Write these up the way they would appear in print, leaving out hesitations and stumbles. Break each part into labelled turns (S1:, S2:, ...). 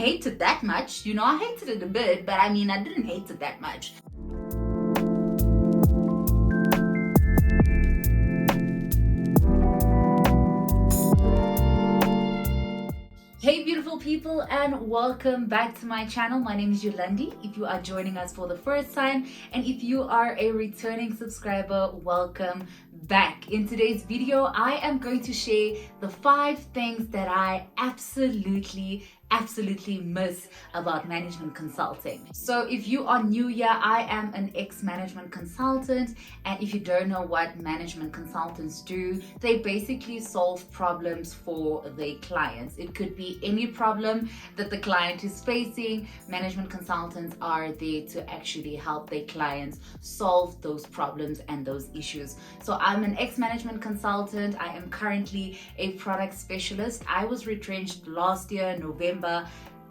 S1: hate it that much. You know, I hated it a bit, but I mean, I didn't hate it that much. Hey beautiful people, and welcome back to my channel. My name is Yolandi. If you are joining us for the first time, and if you are a returning subscriber, welcome back. In today's video, I am going to share the 5 things that I absolutely miss about management consulting. So if you are new here, I am an ex-management consultant, and if you don't know what management consultants do, they basically solve problems for their clients. It could be any problem that the client is facing. Management consultants are there to actually help their clients solve those problems and those issues. So I'm an ex-management consultant. I am currently a product specialist. I was retrenched last year, November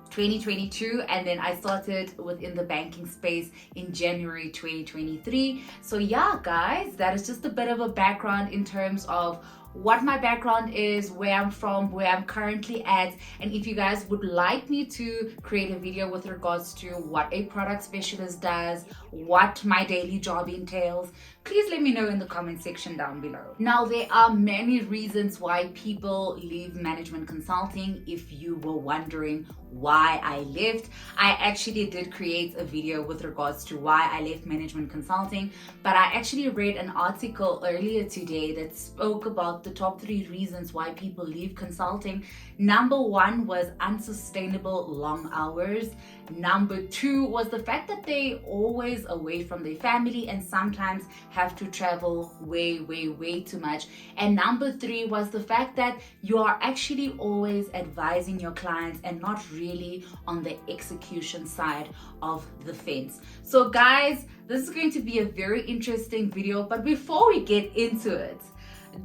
S1: 2022, and then I started within the banking space in January 2023. So yeah, guys, that is just a bit of a background in terms of what my background is, where I'm from, where I'm currently at. And if you guys would like me to create a video with regards to what a product specialist does, what my daily job entails, please let me know in the comment section down below. Now, there are many reasons why people leave management consulting. If you were wondering why I left, I actually did create a video with regards to why I left management consulting, but I actually read an article earlier today that spoke about the top 3 reasons why people leave consulting. Number 1 was unsustainable long hours. Number 2 was the fact that they always away from their family and sometimes have to travel way too much. And number 3 was the fact that you are actually always advising your clients and not really on the execution side of the fence. So guys, this is going to be a very interesting video, but before we get into it,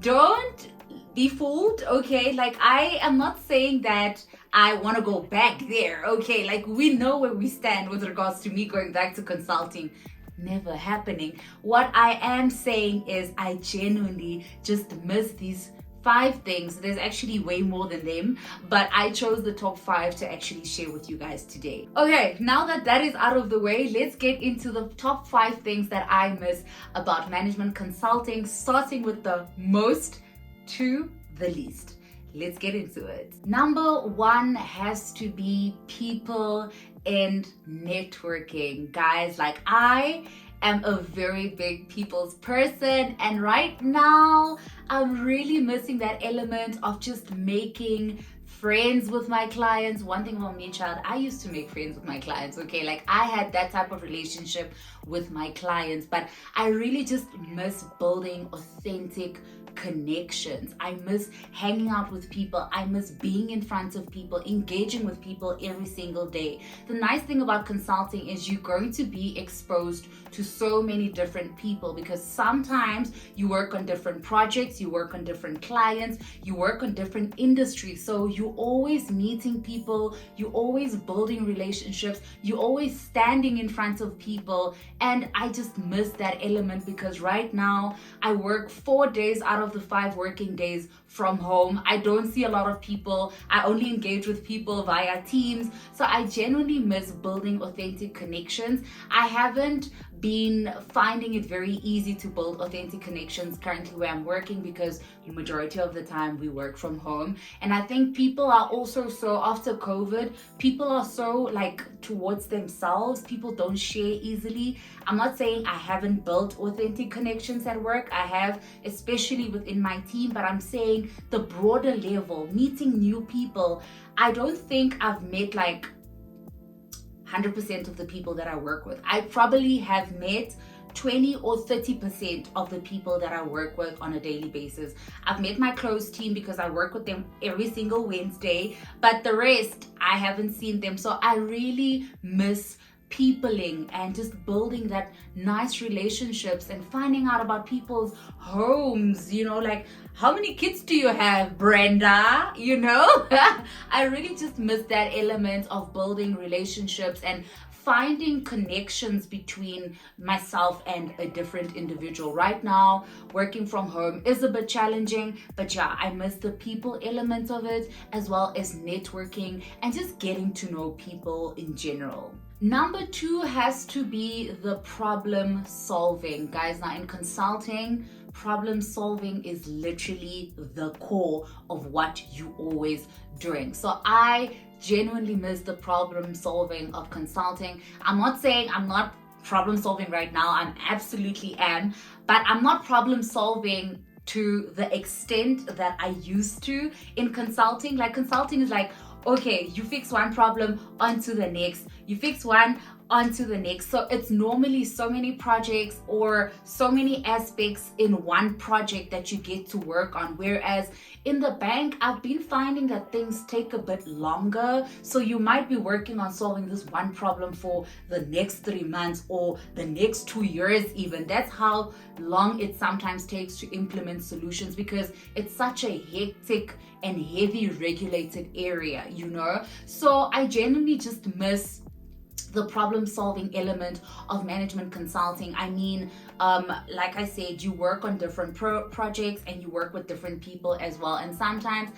S1: don't be fooled, okay? Like, I am not saying that I want to go back there, okay? Like, we know where we stand with regards to me going back to consulting. Never happening. What I am saying is I genuinely just miss these 5 things. There's actually way more than them, but I chose the top 5 to actually share with you guys today. Okay, now that that is out of the way, let's get into the top 5 things that I miss about management consulting, starting with the most to the least. Let's get into it. Number 1 has to be people and networking. Guys, like, I am a very big people's person, and right now I'm really missing that element of just making friends with my clients. One thing about me, child, I used to make friends with my clients, okay? Like, I had that type of relationship with my clients, but I really just miss building authentic connections. I miss hanging out with people. I miss being in front of people, engaging with people every single day. The nice thing about consulting is you're going to be exposed to so many different people, because sometimes you work on different projects, you work on different clients, you work on different industries. So you're always meeting people, you're always building relationships, you're always standing in front of people. And I just miss that element, because right now I work 4 days out of the 5 working days from home. I don't see a lot of people. I only engage with people via Teams. So I genuinely miss building authentic connections. I haven't been finding it very easy to build authentic connections currently where I'm working, because the majority of the time we work from home. And I think people are also so, after COVID, people are so like towards themselves. People don't share easily. I'm not saying I haven't built authentic connections at work. I have, especially within my team, but I'm saying the broader level, meeting new people. I don't think I've met like 100% of the people that I work with. I probably have met 20 or 30% of the people that I work with on a daily basis. I've met my close team because I work with them every single Wednesday, but the rest, I haven't seen them. So I really miss peopling and just building that nice relationships and finding out about people's homes, like, how many kids do you have, Brenda? I really just miss that element of building relationships and finding connections between myself and a different individual. Right now, working from home is a bit challenging, but yeah, I miss the people element of it, as well as networking and just getting to know people in general. Number 2 has to be the problem solving. Guys, now in consulting, problem solving is literally the core of what you always doing. So I genuinely miss the problem solving of consulting. I'm not saying I'm not problem solving right now, I absolutely am, but I'm not problem solving to the extent that I used to in consulting. Like, consulting is like, okay, you fix one problem, onto the next, you fix one, onto the next. So it's normally so many projects or so many aspects in one project that you get to work on, whereas in the bank, I've been finding that things take a bit longer. So you might be working on solving this one problem for the next 3 months or the next 2 years even. That's how long it sometimes takes to implement solutions, because it's such a hectic and heavy regulated area, So I genuinely just miss the problem solving element of management consulting. I mean, like I said, you work on different projects and you work with different people as well. And sometimes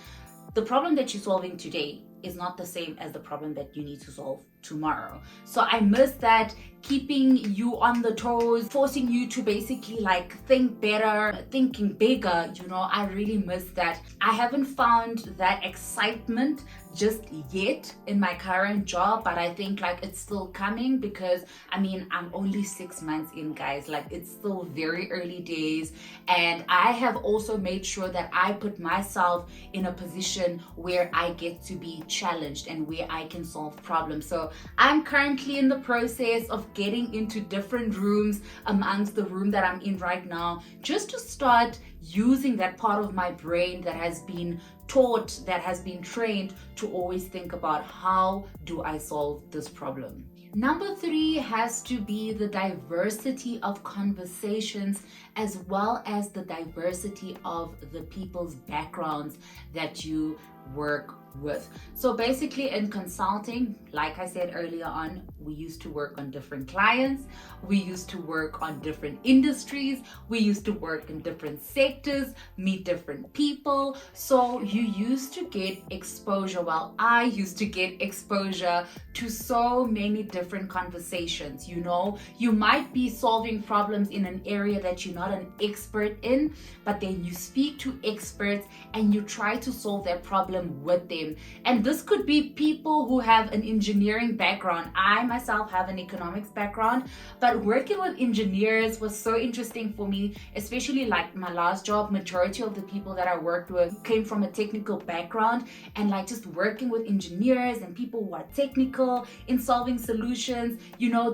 S1: the problem that you're solving today is not the same as the problem that you need to solve tomorrow. So I miss that, keeping you on the toes, forcing you to basically like think better, thinking bigger, I really miss that. I haven't found that excitement just yet in my current job, but I think like it's still coming, because I mean, I'm only 6 months in, guys. Like, it's still very early days, and I have also made sure that I put myself in a position where I get to be challenged and where I can solve problems. So I'm currently in the process of getting into different rooms amongst the room that I'm in right now, just to start using that part of my brain that has been taught, that has been trained to always think about, how do I solve this problem? Number 3 has to be the diversity of conversations, as well as the diversity of the people's backgrounds that you work with. So basically in consulting, like I said earlier on, we used to work on different clients, we used to work on different industries, we used to work in different sectors, meet different people. So you used to get exposure, well, I used to get exposure to so many different conversations. You might be solving problems in an area that you're not an expert in, but then you speak to experts and you try to solve that problem with them. And this could be people who have an engineering background. I myself have an economics background, but working with engineers was so interesting for me, especially like my last job. Majority of the people that I worked with came from a technical background, and like just working with engineers and people who are technical in solving solutions,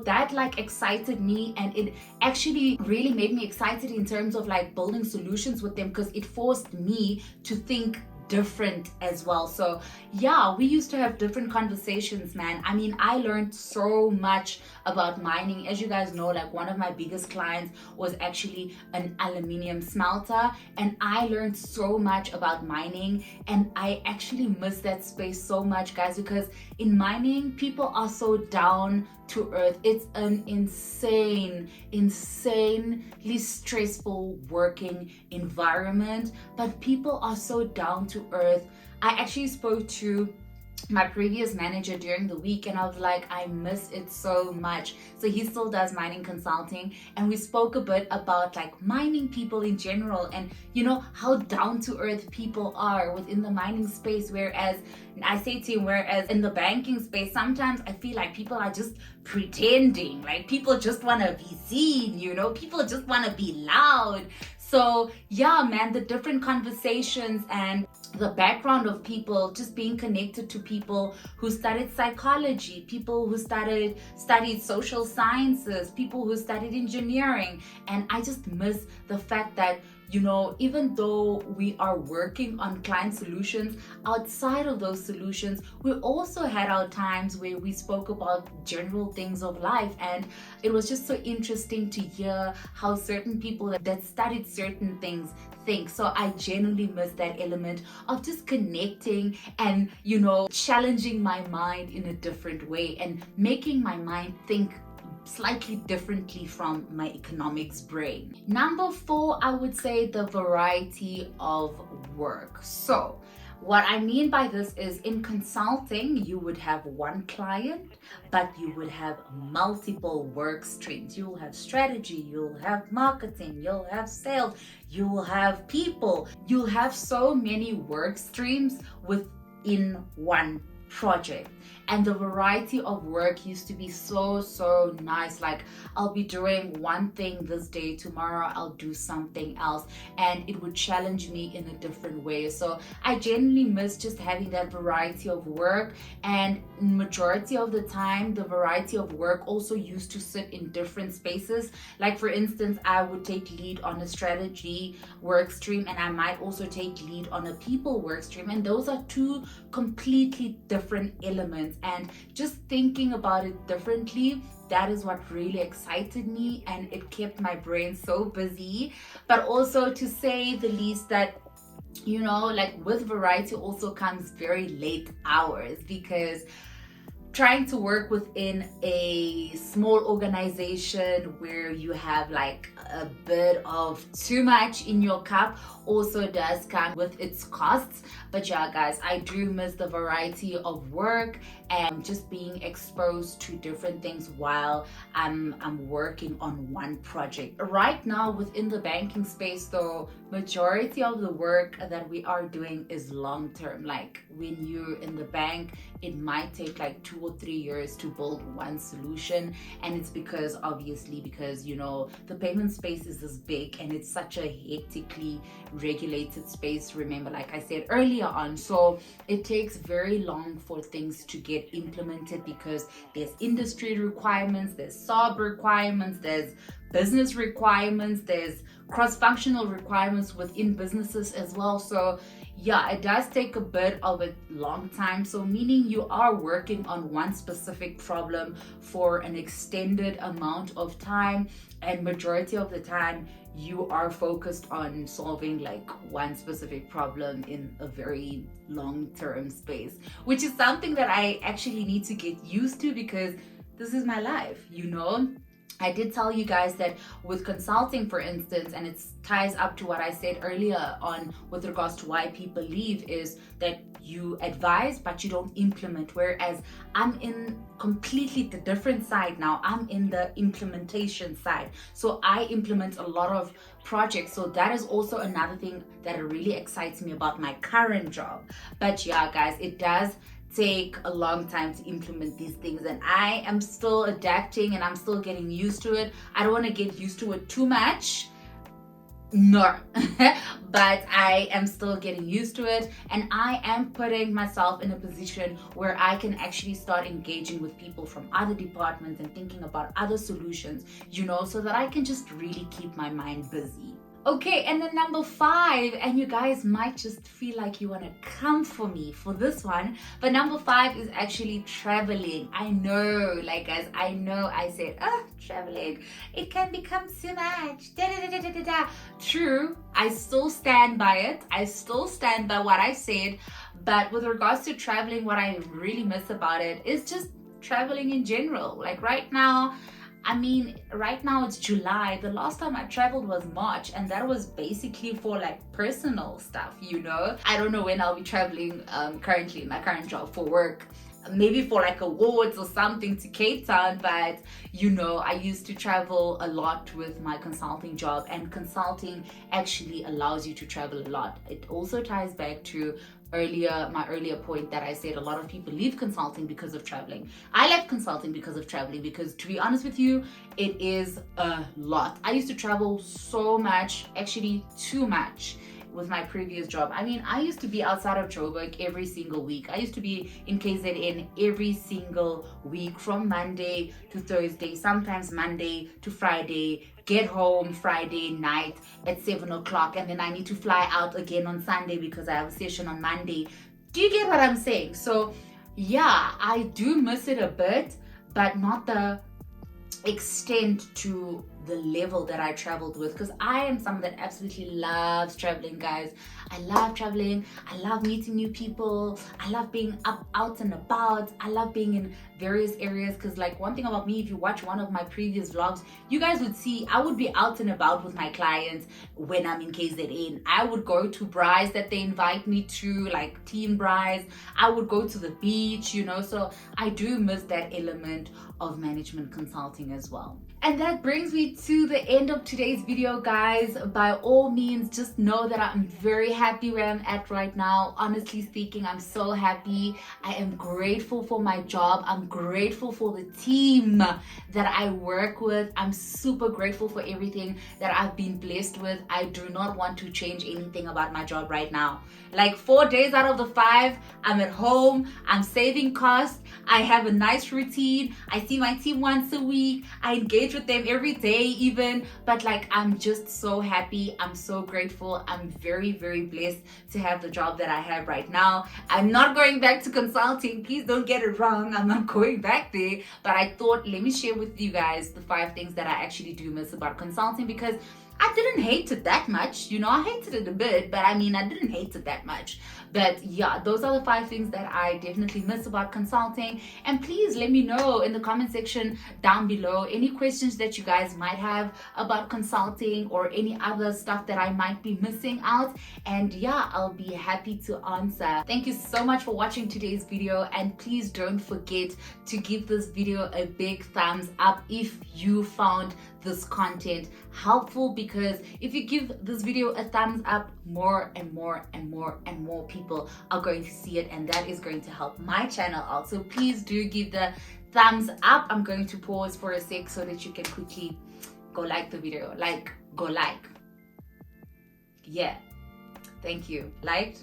S1: that like excited me, and it actually really made me excited in terms of like building solutions with them, because it forced me to think different as well. So yeah, we used to have different conversations, man. I mean, I learned so much about mining. As you guys know, like one of my biggest clients was actually an aluminium smelter, and I learned so much about mining, and I actually miss that space so much, guys, because in mining, people are so down to earth. It's an insanely stressful working environment, but people are so down to earth. I actually spoke to my previous manager during the week, and I was like, I miss it so much. So he still does mining consulting, and we spoke a bit about like mining people in general, and how down to earth people are within the mining space. Whereas I say to him, whereas in the banking space, sometimes I feel like people are just pretending, like people just want to be seen, people just want to be loud. So yeah, man, the different conversations and the background of people, just being connected to people who studied psychology, people who studied social sciences, people who studied engineering. And I just miss the fact that you know, even though we are working on client solutions, outside of those solutions, we also had our times where we spoke about general things of life. And it was just so interesting to hear how certain people that studied certain things think. So I genuinely miss that element of just connecting and, you know, challenging my mind in a different way and making my mind think slightly differently from my economics brain. Number 4, I would say the variety of work. So what I mean by this is, in consulting, you would have one client, but you would have multiple work streams. You'll have strategy, you'll have marketing, you'll have sales, you'll have people. You'll have so many work streams within one project. And the variety of work used to be so nice. Like, I'll be doing one thing this day, tomorrow I'll do something else, and it would challenge me in a different way. So I genuinely miss just having that variety of work. And majority of the time, the variety of work also used to sit in different spaces. Like, for instance, I would take lead on a strategy work stream, and I might also take lead on a people work stream, and those are two completely different elements. And just thinking about it differently, that is what really excited me, and it kept my brain so busy. But also, to say the least, that, you know, like, with variety also comes very late hours, because trying to work within a small organization where you have like a bit of too much in your cup also does come with its costs. But yeah, guys, I do miss the variety of work and just being exposed to different things while I'm working on one project. Right now within the banking space though, majority of the work that we are doing is long term. Like, when you're in the bank, it might take like 2 or 3 years to build one solution. And it's because, obviously, because, you know, the payment space is this big and it's such a hectically regulated space, remember, like I said earlier on. So it takes very long for things to get implemented, because there's industry requirements, there's SOB requirements, there's business requirements, there's cross-functional requirements within businesses as well. So yeah, it does take a bit of a long time. So meaning you are working on one specific problem for an extended amount of time, and majority of the time you are focused on solving like one specific problem in a very long-term space, which is something that I actually need to get used to, because this is my life, you know. I did tell you guys that with consulting, for instance, and it ties up to what I said earlier on with regards to why people leave, is that you advise but you don't implement, whereas I'm in completely the different side now. I'm in the implementation side, so I implement a lot of projects. So that is also another thing that really excites me about my current job. But yeah, guys, it does take a long time to implement these things, and I am still adapting and I'm still getting used to it. I don't want to get used to it too much, no. But I am still getting used to it, and I am putting myself in a position where I can actually start engaging with people from other departments and thinking about other solutions, you know, so that I can just really keep my mind busy. Okay, and then number 5, and you guys might just feel like you want to come for me for this one, but number 5 is actually traveling. I know, like, guys, I know I said, traveling, it can become too much. True, I still stand by it. I still stand by what I said, but with regards to traveling, what I really miss about it is just traveling in general. Like, right now it's July. The last time I traveled was March, and that was basically for like personal stuff, you know. I don't know when I'll be traveling currently in my current job for work. Maybe for like awards or something to Cape Town, but you know, I used to travel a lot with my consulting job, and consulting actually allows you to travel a lot. It also ties back to my earlier point that I said a lot of people leave consulting because of traveling. I left consulting because of traveling, because to be honest with you, it is a lot. I used to travel so much, actually too much. with my previous job. I mean, I used to be outside of Joburg every single week. I used to be in KZN every single week from Monday to Thursday, sometimes Monday to Friday, get home Friday night at 7 o'clock, and then I need to fly out again on Sunday because I have a session on Monday. Do you get what I'm saying? So yeah, I do miss it a bit, but not the extent to the level that I traveled with, because I am someone that absolutely loves traveling, guys. I love traveling. I love meeting new people. I love being out and about. I love being in various areas, because like one thing about me, if you watch one of my previous vlogs, you guys would see I would be out and about with my clients when I'm in KZN. I would go to braais that they invite me to, like team braais. I would go to the beach, you know, so I do miss that element of management consulting as well. And that brings me to the end of today's video, guys. By all means, just know that I'm very happy where I'm at right now. Honestly speaking, I'm so happy. I am grateful for my job. I'm grateful for the team that I work with. I'm super grateful for everything that I've been blessed with. I do not want to change anything about my job right now. Like 4 days out of the 5, I'm at home. I'm saving costs. I have a nice routine. I see my team once a week. I engage with them every day even, but like I'm just so happy. I'm so grateful. I'm very, very blessed to have the job that I have right now. I'm not going back to consulting. Please don't get it wrong. I'm not going back there, but I thought, let me share with you guys the 5 things that I actually do miss about consulting, because I didn't hate it that much. You know, I hated it a bit, but I mean, I didn't hate it that much. But yeah, those are the 5 things that I definitely miss about consulting. And please let me know in the comment section down below any questions that you guys might have about consulting or any other stuff that I might be missing out. And yeah, I'll be happy to answer. Thank you so much for watching today's video. And please don't forget to give this video a big thumbs up if you found this content helpful, because if you give this video a thumbs up, more and more and more and more people are going to see it, and that is going to help my channel out. So please do give the thumbs up. I'm going to pause for a sec so that you can quickly go like the video. Like, go like. Yeah, thank you. Liked?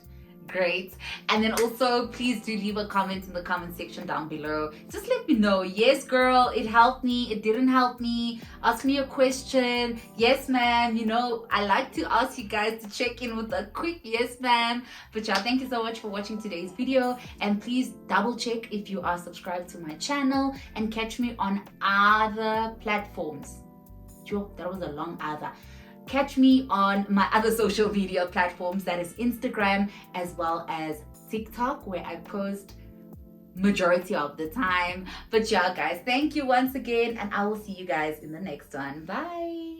S1: Great. And then also please do leave a comment in the comment section down below. Just let me know, yes girl, it helped me, it didn't help me, ask me a question, yes ma'am. You know, I like to ask you guys to check in with a quick yes ma'am. But yeah, thank you so much for watching today's video, and please double check if you are subscribed to my channel and catch me on other platforms. Sure, that was a long other. Catch me on my other social media platforms, that is Instagram as well as TikTok, where I post majority of the time. But yeah guys, thank you once again, and I will see you guys in the next one. Bye.